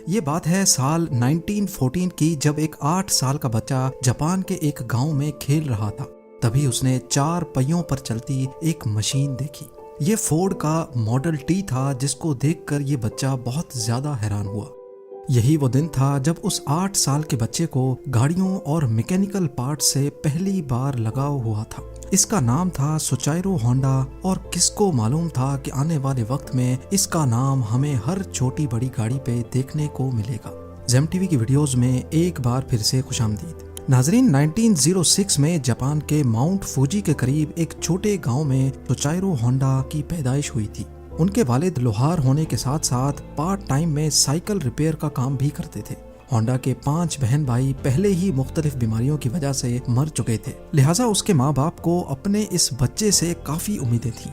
ये बात है साल 1914 की, जब एक 8 साल का बच्चा जापान के एक गांव में खेल रहा था। तभी उसने 4 पहियों पर चलती एक मशीन देखी। ये फोर्ड का मॉडल टी था, जिसको देखकर ये बच्चा बहुत ज्यादा हैरान हुआ। यही वो दिन था जब उस 8 साल के बच्चे को गाड़ियों और मैकेनिकल पार्ट से पहली बार लगाव हुआ था। इसका नाम था सुचाइरो होंडा, और किसको मालूम था कि आने वाले वक्त में इसका नाम हमें हर छोटी बड़ी गाड़ी पे देखने को मिलेगा। जेम टीवी की वीडियोस में एक बार फिर से खुशामदीद। नाजरीन, 1906 में जापान के माउंट फूजी के करीब एक छोटे गांव में सुचाइरो होंडा की पैदाइश हुई थी। उनके वालिद लोहार होने के साथ साथ पार्ट टाइम में साइकिल रिपेयर का काम भी करते थे। होंडा के 5 बहन भाई पहले ही मुख्तलिफ बीमारियों की वजह से मर चुके थे, लिहाजा उसके माँ बाप को अपने इस बच्चे से काफी उम्मीदें थी।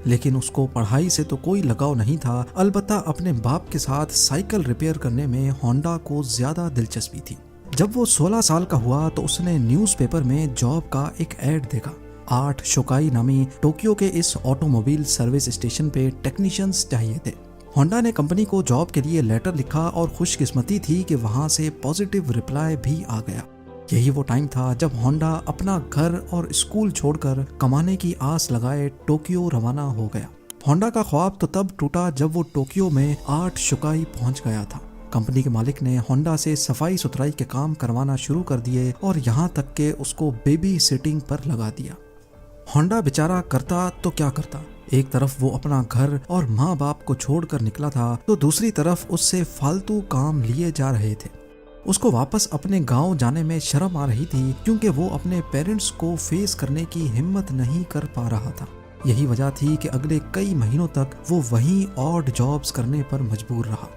लेकिन उसको पढ़ाई से तो कोई लगाव नहीं था, अलबत्ता अपने बाप के साथ साइकिल रिपेयर करने में होंडा को ज्यादा दिलचस्पी थी। जब वो 16 साल का हुआ तो उसने न्यूज़पेपर में जॉब का एक ऐड देखा। 8 शोकाई नामी टोक्यो के इस ऑटोमोबाइल सर्विस स्टेशन पे टेक्नीशियंस चाहिए थे। होंडा ने कंपनी को जॉब के लिए लेटर लिखा और खुशकिस्मती थी कि वहां से पॉजिटिव रिप्लाई भी आ गया। यही वो टाइम था जब होंडा अपना घर और स्कूल छोड़कर कमाने की आस लगाए टोक्यो रवाना हो गया। होंडा का ख्वाब तो तब टूटा जब वो टोक्यो में 8 शोकाई पहुंच गया था। कंपनी के मालिक ने होंडा से सफाई सुथराई के काम करवाना शुरू कर दिए और यहाँ तक के उसको बेबी सिटिंग पर लगा दिया। होंडा बेचारा करता तो क्या करता, एक तरफ वो अपना घर और माँ बाप को छोड़कर निकला था, तो दूसरी तरफ उससे फालतू काम लिए जा रहे थे। उसको वापस अपने गांव जाने में शर्म आ रही थी, क्योंकि वो अपने पेरेंट्स को फेस करने की हिम्मत नहीं कर पा रहा था। यही वजह थी कि अगले कई महीनों तक वो वहीं ऑड जॉब्स करने पर मजबूर रहा।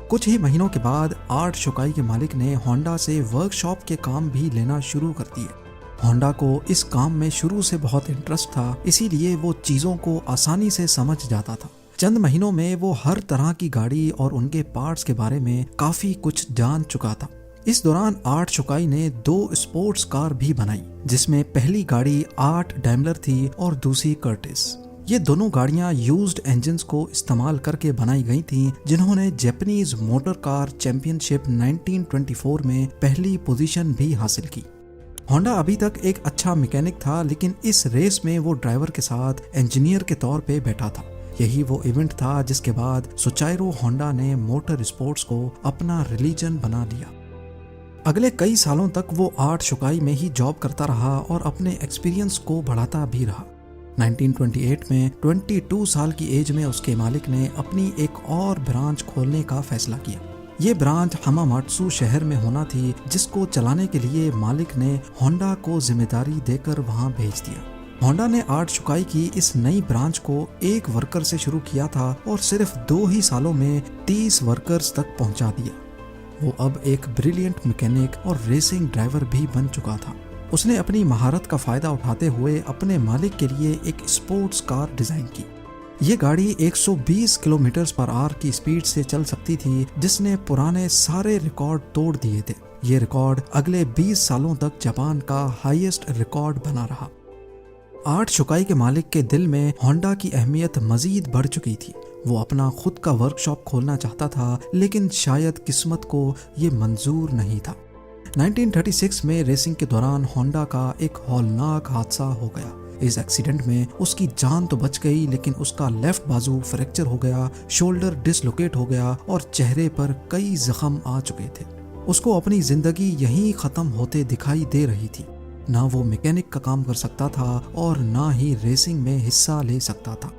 कुछ ही महीनों के बाद 8 शोकाई के मालिक ने होंडा से वर्कशॉप के काम भी लेना शुरू कर दिए। होंडा को इस काम में शुरू से बहुत इंटरेस्ट था, इसीलिए वो चीजों को आसानी से समझ जाता था। चंद महीनों में वो हर तरह की गाड़ी और उनके पार्ट्स के बारे में काफी कुछ जान चुका था। इस दौरान 8 शोकाई ने 2 स्पोर्ट्स कार भी बनाई, जिसमें पहली गाड़ी 8 डैमलर थी और दूसरी कर्टिस। ये दोनों गाड़ियां यूज्ड इंजन्स को इस्तेमाल करके बनाई गई थीं, जिन्होंने जापानीज मोटर कार चैंपियनशिप 1924 में पहली पोजीशन भी हासिल की। होंडा अभी तक एक अच्छा मैकेनिक था, लेकिन इस रेस में वो ड्राइवर के साथ इंजीनियर के तौर पे बैठा था। यही वो इवेंट था जिसके बाद सुचाइरो होंडा ने मोटर स्पोर्ट्स को अपना रिलीजन बना लिया। अगले कई सालों तक वो 8 शोकाई में ही जॉब करता रहा और अपने एक्सपीरियंस को बढ़ाता भी रहा। 1928 में 22 साल की एज में उसके मालिक ने अपनी एक और ब्रांच खोलने का फैसला किया। ये ब्रांच हमामात्सु शहर में होना थी, जिसको चलाने के लिए मालिक ने होंडा को जिम्मेदारी देकर वहां भेज दिया। होंडा ने 8 शोकाई की इस नई ब्रांच को एक वर्कर से शुरू किया था और सिर्फ 2 ही सालों में 30 वर्कर्स तक पहुंचा दिया। वो अब एक ब्रिलियंट मैकेनिक और रेसिंग ड्राइवर भी बन चुका था। उसने अपनी महारत का फायदा उठाते हुए अपने मालिक के लिए एक स्पोर्ट्स कार डिजाइन की। ये गाड़ी 120 किलोमीटर पर आवर की स्पीड से चल सकती थी, जिसने पुराने सारे रिकॉर्ड तोड़ दिए थे। ये रिकॉर्ड अगले 20 सालों तक जापान का हाईएस्ट रिकॉर्ड बना रहा। 8 शोकाई के मालिक के दिल में होंडा की अहमियत मजीद बढ़ चुकी थी। वो अपना खुद का वर्कशॉप खोलना चाहता था, लेकिन शायद किस्मत को ये मंजूर नहीं था। 1936 में रेसिंग के दौरान होंडा का एक हौलनाक हादसा हो गया। इस एक्सीडेंट में उसकी जान तो बच गई, लेकिन उसका लेफ्ट बाजू फ्रैक्चर हो गया, शोल्डर डिसलोकेट हो गया और चेहरे पर कई जख्म आ चुके थे। उसको अपनी जिंदगी यहीं खत्म होते दिखाई दे रही थी। ना वो मैकेनिक का काम कर सकता था और ना ही रेसिंग में हिस्सा ले सकता था।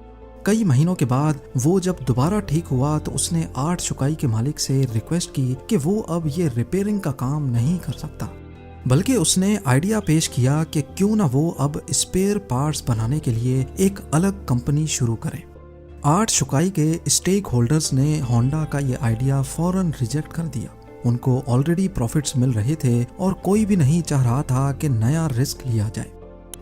कई महीनों के बाद वो जब दोबारा ठीक हुआ तो उसने 8 शोकाई के मालिक से रिक्वेस्ट की कि वो अब ये रिपेयरिंग का काम नहीं कर सकता, बल्कि उसने आइडिया पेश किया कि क्यों ना वो अब स्पेयर पार्ट्स बनाने के लिए एक अलग कंपनी शुरू करें। 8 शोकाई के स्टेक होल्डर्स ने होंडा का ये आइडिया फौरन रिजेक्ट कर दिया। उनको ऑलरेडी प्रॉफिट्स मिल रहे थे और कोई भी नहीं चाह रहा था कि नया रिस्क लिया जाए।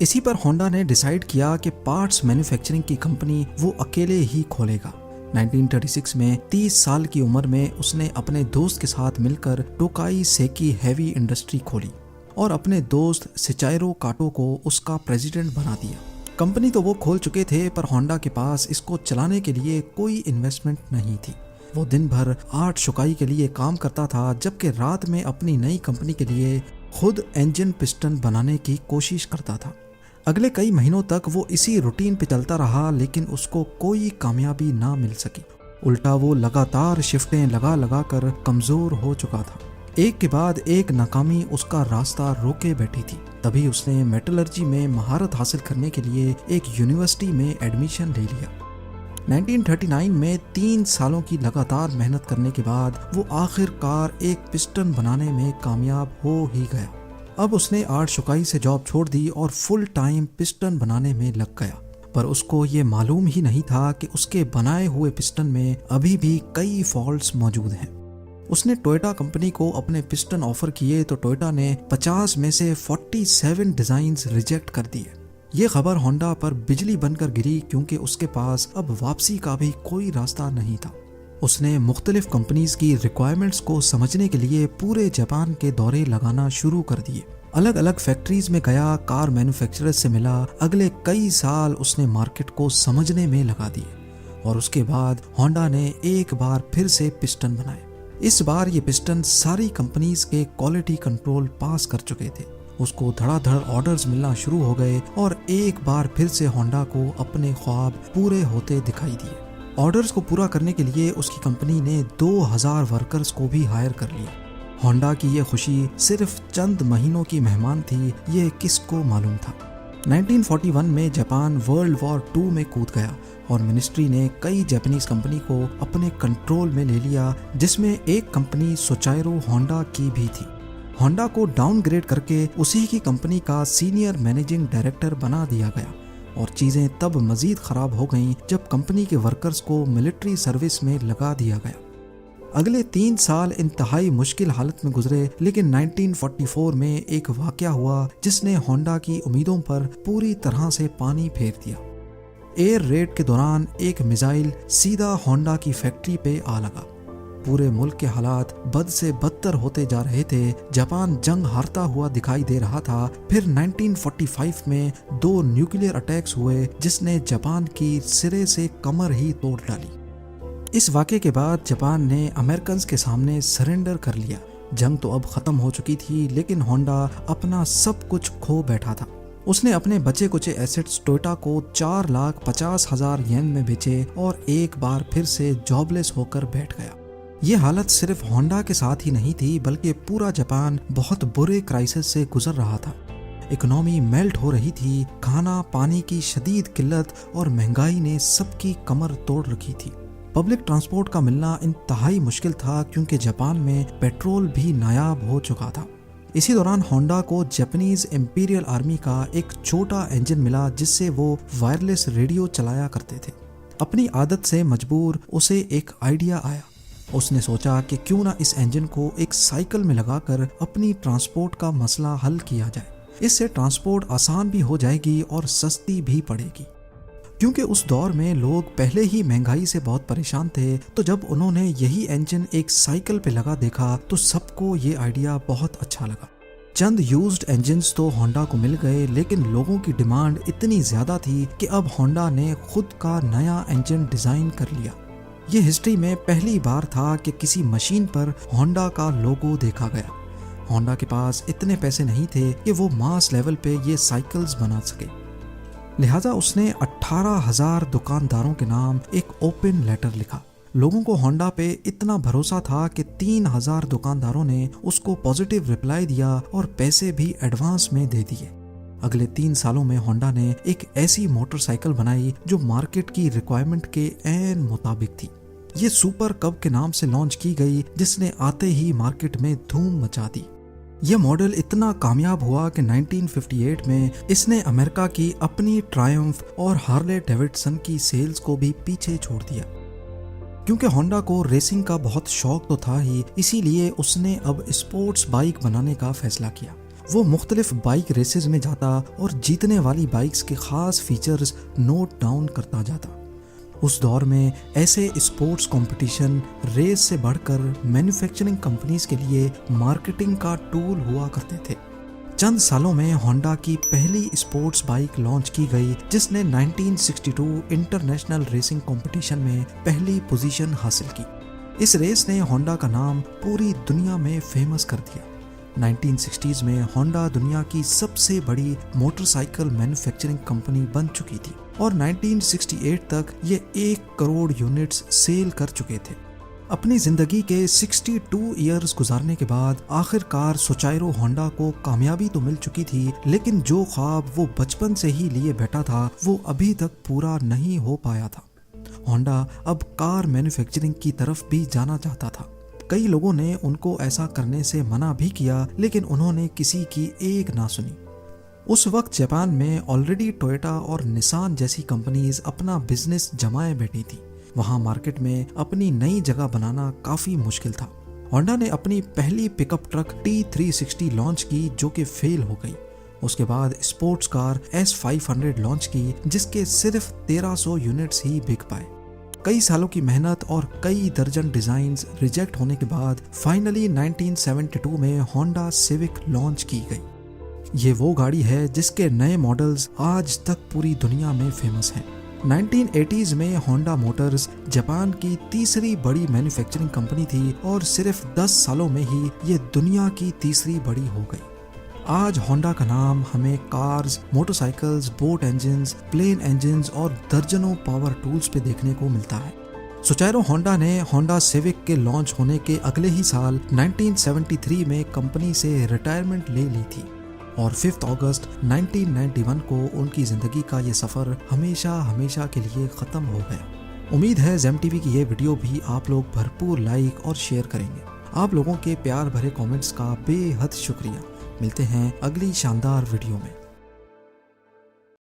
इसी पर होंडा ने डिसाइड किया कि पार्ट्स मैन्युफैक्चरिंग की कंपनी वो अकेले ही खोलेगा। 1936 में 30 साल की उम्र में उसने अपने दोस्त के साथ मिलकर टोकाई सेकी हैवी इंडस्ट्री खोली और अपने दोस्त सिचाइरो काटो को उसका प्रेसिडेंट बना दिया। कंपनी तो वो खोल चुके थे, पर होंडा के पास इसको चलाने के लिए कोई इन्वेस्टमेंट नहीं थी। वो दिन भर आर्ट शुकाई के लिए काम करता था, जबकि रात में अपनी नई कंपनी के लिए खुद इंजन पिस्टन बनाने की कोशिश करता था। अगले कई महीनों तक वो इसी रूटीन पे चलता रहा, लेकिन उसको कोई कामयाबी ना मिल सकी। उल्टा वो लगातार शिफ्टें लगा लगा कर कमजोर हो चुका था। एक के बाद एक नाकामी उसका रास्ता रोके बैठी थी। तभी उसने मेटलर्जी में महारत हासिल करने के लिए एक यूनिवर्सिटी में एडमिशन ले लिया। 1939 में 3 सालों की लगातार मेहनत करने के बाद वो आखिरकार एक पिस्टन बनाने में कामयाब हो ही गया। अब उसने आर्ट शुकाई से जॉब छोड़ दी और फुल टाइम पिस्टन बनाने में लग गया। पर उसको ये मालूम ही नहीं था कि उसके बनाए हुए पिस्टन में अभी भी कई फॉल्ट्स मौजूद हैं। उसने टोयोटा कंपनी को अपने पिस्टन ऑफर किए तो टोयोटा ने 50 में से 47 डिजाइन्स रिजेक्ट कर दिए। ये खबर होंडा पर बिजली बनकर गिरी, क्योंकि उसके पास अब वापसी का भी कोई रास्ता नहीं था। उसने मुख्तलिफ कंपनीज की रिक्वायरमेंट्स को समझने के लिए पूरे जापान के दौरे लगाना शुरू कर दिए। अलग अलग फैक्ट्रीज में गया, कार मैन्युफैक्चरर्स से मिला। अगले कई साल उसने मार्केट को समझने में लगा दिए और उसके बाद होंडा ने एक बार फिर से पिस्टन बनाए। इस बार ये पिस्टन सारी कंपनीज के क्वालिटी कंट्रोल पास कर चुके थे। उसको धड़ाधड़ ऑर्डर्स मिलना शुरू हो गए और एक बार फिर से होंडा को अपने ख्वाब पूरे होते दिखाई दिए। ऑर्डर्स को पूरा करने के लिए उसकी कंपनी ने 2000 वर्कर्स को भी हायर कर लिया। होंडा की ये खुशी सिर्फ चंद महीनों की मेहमान थी, ये किसको मालूम था। 1941 में जापान वर्ल्ड वॉर 2 में कूद गया और मिनिस्ट्री ने कई जापानीज कंपनी को अपने कंट्रोल में ले लिया, जिसमें एक कंपनी सोचाइरो होंडा की भी थी। होंडा को डाउनग्रेड करके उसी की कंपनी का सीनियर मैनेजिंग डायरेक्टर बना दिया गया और चीजें तब मजीद खराब हो गईं जब कंपनी के वर्कर्स को मिलिट्री सर्विस में लगा दिया गया। अगले 3 साल इंतहाई मुश्किल हालत में गुजरे, लेकिन 1944 में एक वाकया हुआ जिसने होंडा की उम्मीदों पर पूरी तरह से पानी फेर दिया। एयर रेड के दौरान एक मिसाइल सीधा होंडा की फैक्ट्री पे आ लगा। पूरे मुल्क के हालात बद से बदतर होते जा रहे थे। जापान जंग हारता हुआ दिखाई दे रहा था। फिर 1945 में 2 न्यूक्लियर अटैक्स हुए जिसने जापान की सिरे से कमर ही तोड़ डाली। इस वाक़े के बाद जापान ने अमेरिकन के सामने सरेंडर कर लिया। जंग तो अब खत्म हो चुकी थी, लेकिन होंडा अपना सब कुछ खो बैठा था। उसने अपने बचे कुचे एसेट्स टोयोटा को 4,50,000 येन में बेचे और एक बार फिर से जॉबलेस होकर बैठ गया। ये हालत सिर्फ होंडा के साथ ही नहीं थी, बल्कि पूरा जापान बहुत बुरे क्राइसिस से गुजर रहा था। इकोनॉमी मेल्ट हो रही थी। खाना पानी की शदीद किल्लत और महंगाई ने सबकी कमर तोड़ रखी थी। पब्लिक ट्रांसपोर्ट का मिलना इंतहाई मुश्किल था, क्योंकि जापान में पेट्रोल भी नायाब हो चुका था। इसी दौरान होंडा को जापानीज इंपीरियल आर्मी का एक छोटा इंजन मिला, जिससे वो वायरलेस रेडियो चलाया करते थे। अपनी आदत से मजबूर उसे एक आइडिया आया। उसने सोचा कि क्यों ना इस इंजन को एक साइकिल में लगाकर अपनी ट्रांसपोर्ट का मसला हल किया जाए। इससे ट्रांसपोर्ट आसान भी हो जाएगी और सस्ती भी पड़ेगी। क्योंकि उस दौर में लोग पहले ही महंगाई से बहुत परेशान थे, तो जब उन्होंने यही इंजन एक साइकिल पे लगा देखा तो सबको ये आइडिया बहुत अच्छा लगा। चंद यूज्ड इंजन्स तो होंडा को मिल गए, लेकिन लोगों की डिमांड इतनी ज्यादा थी कि अब होंडा ने खुद का नया इंजन डिजाइन कर लिया। ये हिस्ट्री में पहली बार था कि किसी मशीन पर होंडा का लोगो देखा गया। होंडा के पास इतने पैसे नहीं थे कि वो मास लेवल पे ये साइकिल्स बना सके, लिहाजा उसने 18,000 दुकानदारों के नाम एक ओपन लेटर लिखा। लोगों को होंडा पे इतना भरोसा था कि 3,000 दुकानदारों ने उसको पॉजिटिव रिप्लाई दिया और पैसे भी एडवांस में दे दिए। अगले 3 सालों में होंडा ने एक ऐसी मोटरसाइकिल बनाई जो मार्केट की रिक्वायरमेंट के ऐन मुताबिक थी। ये सुपर कब के नाम से लॉन्च की गई, जिसने आते ही मार्केट में धूम मचा दी। यह मॉडल इतना कामयाब हुआ कि 1958 में इसने अमेरिका की अपनी ट्रायम्फ और हार्ले डेविडसन की सेल्स को भी पीछे छोड़ दिया। क्योंकि होंडा को रेसिंग का बहुत शौक तो था ही, इसीलिए उसने अब स्पोर्ट्स बाइक बनाने का फैसला किया। वो मुख्तलिफ बाइक रेसेस में जाता और जीतने वाली बाइक्स के खास फीचर्स नोट डाउन करता जाता। उस दौर में ऐसे स्पोर्ट्स कंपटीशन रेस से बढ़कर मैन्युफैक्चरिंग कंपनीज के लिए मार्केटिंग का टूल हुआ करते थे। चंद सालों में होंडा की पहली स्पोर्ट्स बाइक लॉन्च की गई, जिसने 1962 इंटरनेशनल रेसिंग कंपटीशन में पहली पोजीशन हासिल की। इस रेस ने होंडा का नाम पूरी दुनिया में फेमस कर दिया। 1960s में होंडा दुनिया की सबसे बड़ी मोटरसाइकिल मैन्युफैक्चरिंग कंपनी बन चुकी थी और 1968 तक ये 1 करोड़ यूनिट्स सेल कर चुके थे। अपनी जिंदगी के 62 इयर्स गुजारने के बाद आखिरकार सोचाइरो होंडा को कामयाबी तो मिल चुकी थी, लेकिन जो ख्वाब वो बचपन से ही लिए बैठा था वो अभी तक पूरा नहीं हो पाया था। होंडा अब कार मैन्युफैक्चरिंग की तरफ भी जाना चाहता था। कई लोगों ने उनको ऐसा करने से मना भी किया, लेकिन उन्होंने किसी की एक ना सुनी। उस वक्त जापान में ऑलरेडी टोयोटा और निसान जैसी कंपनीज अपना बिजनेस जमाए बैठी थी। वहां मार्केट में अपनी नई जगह बनाना काफी मुश्किल था। होंडा ने अपनी पहली पिकअप ट्रक T360 लॉन्च की, जो कि फेल हो गई। उसके बाद स्पोर्ट्स कार S500 लॉन्च की, जिसके सिर्फ 1300 यूनिट्स ही बिक पाए। कई सालों की मेहनत और कई दर्जन डिजाइन्स रिजेक्ट होने के बाद फाइनली 1972 में होंडा सिविक लॉन्च की गई। ये वो गाड़ी है जिसके नए मॉडल्स आज तक पूरी दुनिया में फेमस हैं। 1980s में होंडा मोटर्स जापान की तीसरी बड़ी मैन्युफैक्चरिंग कंपनी थी और सिर्फ 10 सालों में ही ये दुनिया की तीसरी बड़ी हो गई। आज होंडा का नाम हमें cars, motorcycles, boat engines, plane engines और दर्जनों पावर टूल्स पे देखने को मिलता है। सोचाइरो होंडा ने होंडा सिविक के लॉन्च होने के अगले ही साल 1973 में कंपनी से रिटायरमेंट ले ली थी और 5 अगस्त 1991 को उनकी जिंदगी का ये सफर हमेशा हमेशा के लिए खत्म हो गया। उम्मीद है जेम टीवी की ये वीडियो भी आप लोग भरपूर लाइक और शेयर करेंगे। आप लोगों के प्यार भरे कमेंट्स का बेहद शुक्रिया। मिलते हैं अगली शानदार वीडियो में।